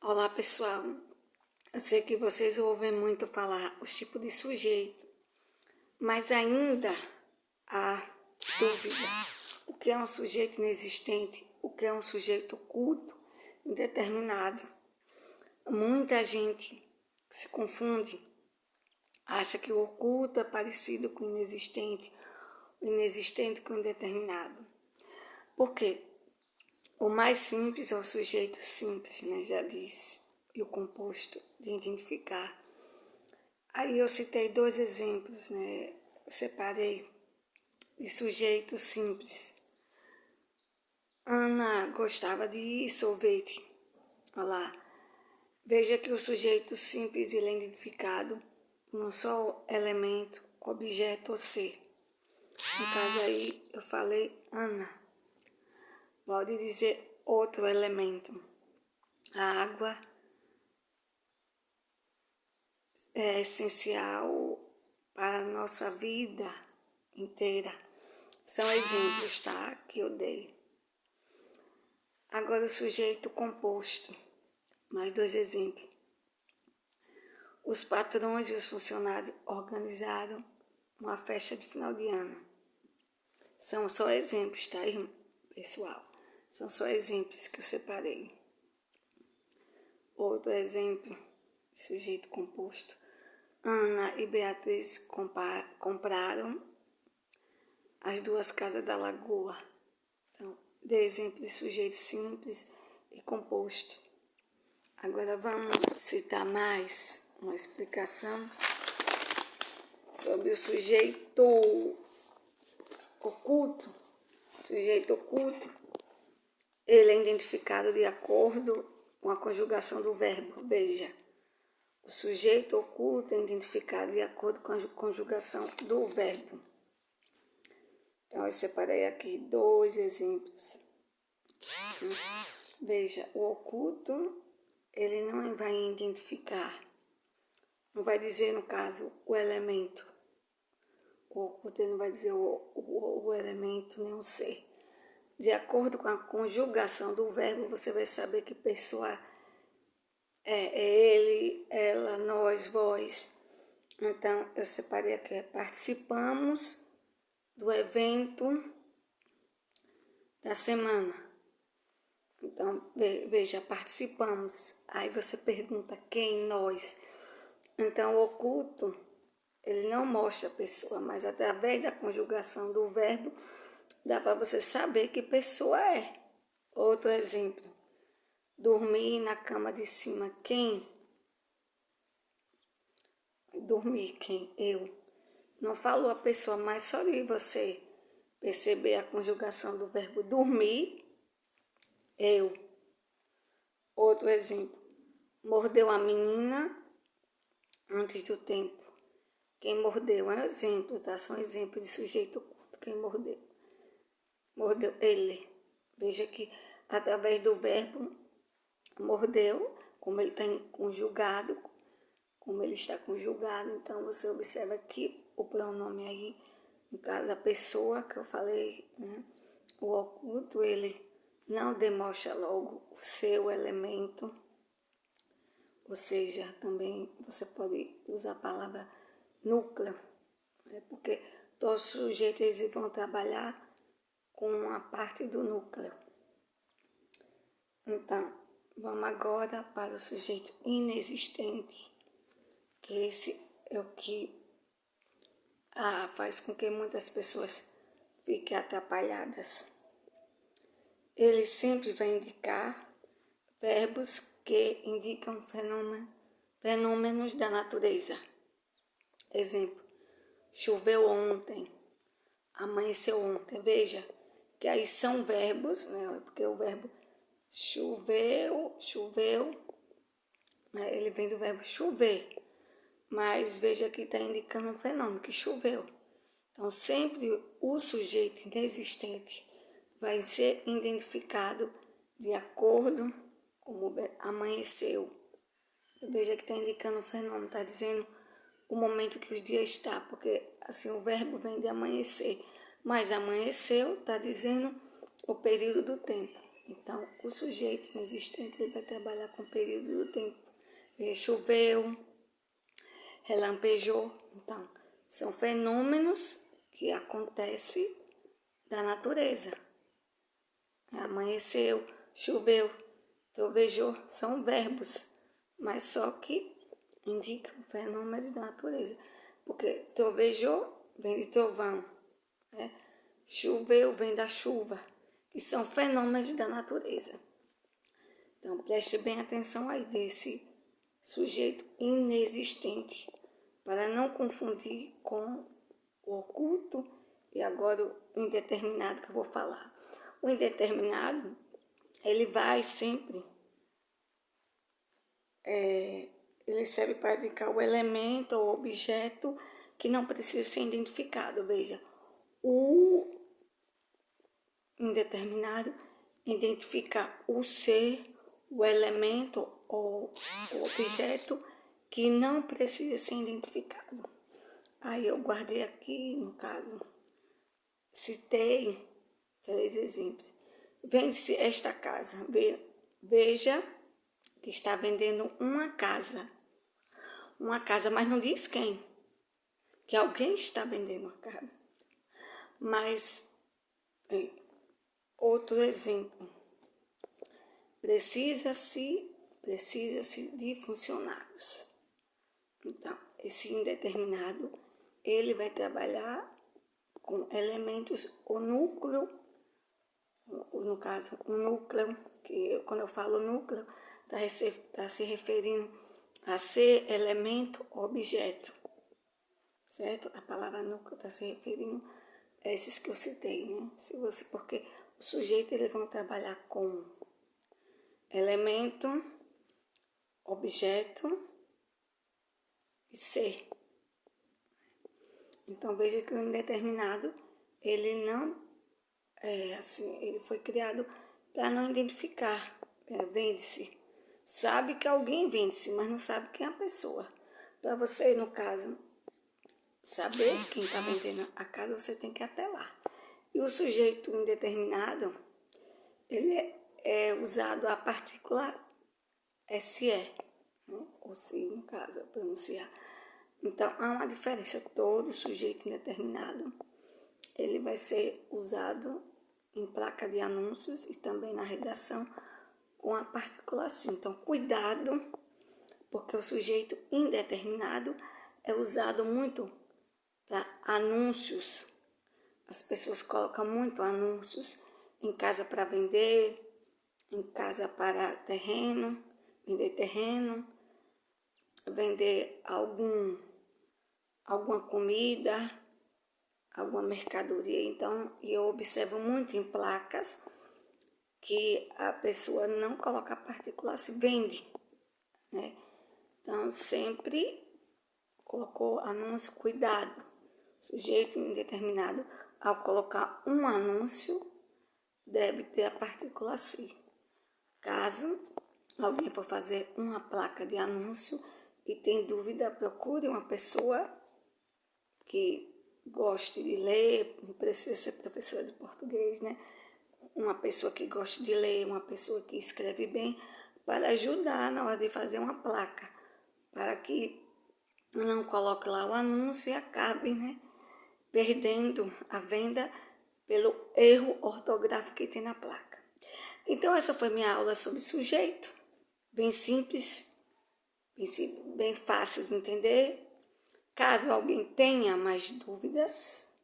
Olá pessoal, eu sei que vocês ouvem muito falar os tipos de sujeito, mas ainda há dúvida. O que é um sujeito inexistente? O que é um sujeito oculto, indeterminado? Muita gente se confunde, acha que o oculto é parecido com o inexistente com o indeterminado. Por quê? O mais simples é o sujeito simples, né? Já disse, e o composto de identificar. Aí eu citei dois exemplos, né? Eu separei de sujeito simples. Ana gostava de sorvete. Olha lá. Veja que o sujeito simples ele é identificado por um só elemento, objeto ou ser. No caso aí eu falei Ana. Pode dizer outro elemento. A água é essencial para a nossa vida inteira. São exemplos, tá? Que eu dei. Agora o sujeito composto. Mais dois exemplos. Os patrões e os funcionários organizaram uma festa de final de ano. São só exemplos, tá, pessoal? São só exemplos que eu separei. Outro exemplo, sujeito composto. Ana e Beatriz compraram as duas casas da lagoa. Então, dei exemplo de sujeito simples e composto. Agora vamos citar mais uma explicação sobre o sujeito oculto. O sujeito oculto, ele é identificado de acordo com a conjugação do verbo. Veja, o sujeito oculto é identificado de acordo com a conjugação do verbo. Então, eu separei aqui dois exemplos. Veja, o oculto, ele não vai identificar, não vai dizer, no caso, o elemento. O oculto ele não vai dizer o elemento, nem o ser. De acordo com a conjugação do verbo, você vai saber que pessoa é ele, ela, nós, vós. Então, eu separei aqui, participamos do evento da semana. Então, veja, participamos. Aí você pergunta quem? Nós. Então, o oculto, ele não mostra a pessoa, mas através da conjugação do verbo, dá para você saber que pessoa é. Outro exemplo. Dormir na cama de cima. Quem? Dormir. Quem? Eu. Não falou a pessoa, mas só de você perceber a conjugação do verbo dormir, eu. Outro exemplo. Mordeu a menina antes do tempo. Quem mordeu é um exemplo, tá? São exemplos de sujeito oculto. Quem mordeu? Mordeu ele. Veja que através do verbo mordeu, como ele está conjugado, então você observa que o pronome aí, no caso da pessoa que eu falei, né? O oculto, ele não demonstra logo o seu elemento, ou seja, também você pode usar a palavra núcleo, né? Porque todos os sujeitos eles vão trabalhar com a parte do núcleo. Então, vamos agora para o sujeito inexistente, que esse é o que faz com que muitas pessoas fiquem atrapalhadas. Ele sempre vai indicar verbos que indicam fenômenos da natureza. Exemplo, choveu ontem, amanheceu ontem. Veja que aí são verbos, né? Porque o verbo choveu, né? Ele vem do verbo chover. Mas veja que está indicando um fenômeno, que choveu. Então, sempre o sujeito inexistente vai ser identificado de acordo com como amanheceu. Veja que está indicando um fenômeno, está dizendo o momento que os dias estão, porque assim o verbo vem de amanhecer. Mas amanheceu está dizendo o período do tempo. Então, o sujeito inexistente ele vai trabalhar com o período do tempo. Choveu, relampejou. Então, são fenômenos que acontecem da natureza. Amanheceu, choveu, trovejou, são verbos, mas só que indicam fenômenos da natureza. Porque trovejou vem de trovão, né? Choveu vem da chuva, que são fenômenos da natureza. Então, preste bem atenção aí desse sujeito inexistente, para não confundir com o oculto e agora o indeterminado que eu vou falar. O indeterminado, ele vai sempre, ele serve para indicar o elemento ou objeto que não precisa ser identificado. Veja, o indeterminado identifica o ser, o elemento ou o objeto que não precisa ser identificado. Aí eu guardei aqui, no caso, citei 3 exemplos. Vende-se esta casa. Veja que está vendendo uma casa. Uma casa, mas não diz quem. Que alguém está vendendo a casa. Mas, outro exemplo. Precisa-se de funcionários. Então, esse indeterminado, ele vai trabalhar com elementos, o núcleo, no caso, o núcleo, que quando eu falo núcleo, está se referindo a ser elemento, objeto, certo? A palavra núcleo está se referindo a esses que eu citei, né? Porque o sujeito, eles vão trabalhar com elemento, objeto e ser. Então, veja que o indeterminado, ele não ele foi criado para não identificar. Vende-se. Sabe que alguém vende-se, mas não sabe quem é a pessoa. Para você, no caso, saber quem está vendendo a casa, você tem que apelar. E o sujeito indeterminado, ele é usado a partícula SE, né? Ou se, no caso, pronunciar. Então, há uma diferença. Todo sujeito indeterminado, ele vai ser usado em placa de anúncios e também na redação com a partícula assim. Então, cuidado, porque o sujeito indeterminado é usado muito para anúncios. As pessoas colocam muito anúncios em casa para vender, em casa para terreno, vender alguma comida, alguma mercadoria. Então, eu observo muito em placas que a pessoa não coloca a partícula se vende, né? Então, sempre colocou anúncio, cuidado. Sujeito indeterminado, ao colocar um anúncio, deve ter a partícula se. Caso alguém for fazer uma placa de anúncio e tem dúvida, procure uma pessoa que goste de ler, não precisa ser professora de português, né? Uma pessoa que goste de ler, uma pessoa que escreve bem, para ajudar na hora de fazer uma placa, para que não coloque lá o anúncio e acabe, né, perdendo a venda pelo erro ortográfico que tem na placa. Então, essa foi minha aula sobre sujeito, bem simples, bem fácil de entender. Caso alguém tenha mais dúvidas,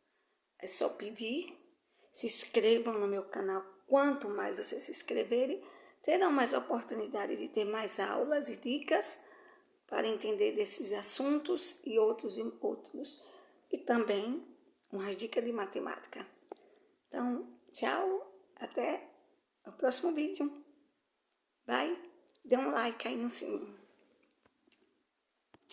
é só pedir. Se inscrevam no meu canal. Quanto mais vocês se inscreverem, terão mais oportunidade de ter mais aulas e dicas para entender desses assuntos e outros. E também umas dicas de matemática. Então, tchau, até o próximo vídeo. Bye. Dê um like aí no sininho.